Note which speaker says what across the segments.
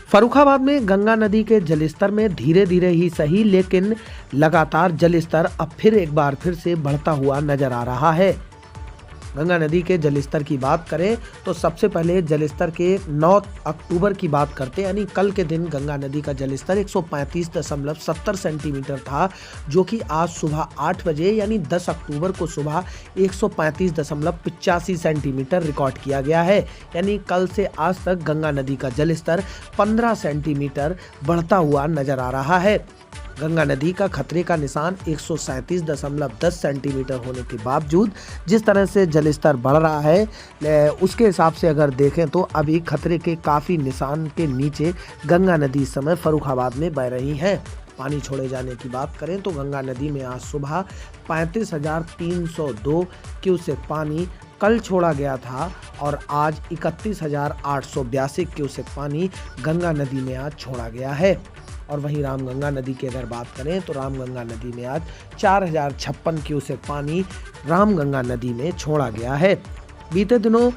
Speaker 1: फर्रुखाबाद में गंगा नदी के जलस्तर में धीरे धीरे ही सही लेकिन लगातार जलस्तर अब एक बार फिर से बढ़ता हुआ नजर आ रहा है। गंगा नदी के जलस्तर की बात करें तो सबसे पहले जलस्तर के 9 अक्टूबर की बात करते हैं, यानी कल के दिन गंगा नदी का जलस्तर 135.70 सेंटीमीटर था, जो कि आज सुबह 8 बजे यानी 10 अक्टूबर को सुबह 135.85 सेंटीमीटर रिकॉर्ड किया गया है। यानी कल से आज तक गंगा नदी का जलस्तर 15 सेंटीमीटर बढ़ता हुआ नजर आ रहा है। गंगा नदी का खतरे का निशान 137.10 सेंटीमीटर होने के बावजूद जिस तरह से जलस्तर बढ़ रहा है उसके हिसाब से अगर देखें तो अभी खतरे के काफ़ी निशान के नीचे गंगा नदी इस समय फर्रुखाबाद में बह रही है। पानी छोड़े जाने की बात करें तो गंगा नदी में आज सुबह 35,302 क्यूसेक पानी कल छोड़ा गया था और आज 31,882 क्यूसेक पानी गंगा नदी में आज छोड़ा गया है। और वहीं रामगंगा नदी की अगर बात करें तो रामगंगा नदी में आज 4,056 क्यूसेक पानी रामगंगा नदी में छोड़ा गया है। बीते दिनों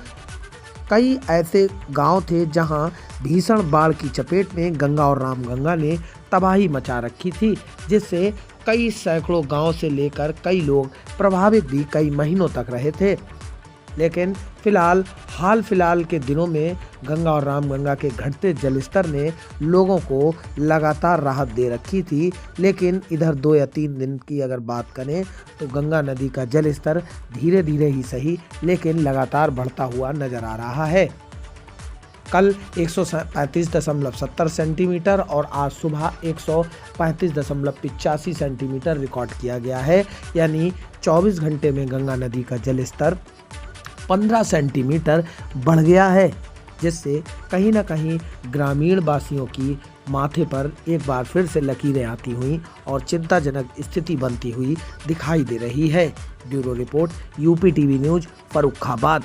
Speaker 1: कई ऐसे गांव थे जहां भीषण बाढ़ की चपेट में गंगा और रामगंगा ने तबाही मचा रखी थी, जिससे कई सैकड़ों गांव से लेकर कई लोग प्रभावित भी कई महीनों तक रहे थे। लेकिन हाल फिलहाल के दिनों में गंगा और रामगंगा के घटते जलस्तर ने लोगों को लगातार राहत दे रखी थी। लेकिन इधर 2 या 3 दिन की अगर बात करें तो गंगा नदी का जलस्तर धीरे धीरे ही सही लेकिन लगातार बढ़ता हुआ नजर आ रहा है। कल 135.70 सेंटीमीटर और आज सुबह 135.85 सेंटीमीटर रिकॉर्ड किया गया है। यानी 24 घंटे में गंगा नदी का जलस्तर 15 सेंटीमीटर बढ़ गया है, जिससे कहीं ना कहीं ग्रामीण वासियों की माथे पर एक बार फिर से लकीरें आती हुई और चिंताजनक स्थिति बनती हुई दिखाई दे रही है। Bureau report, UP TV news, Farrukhabad.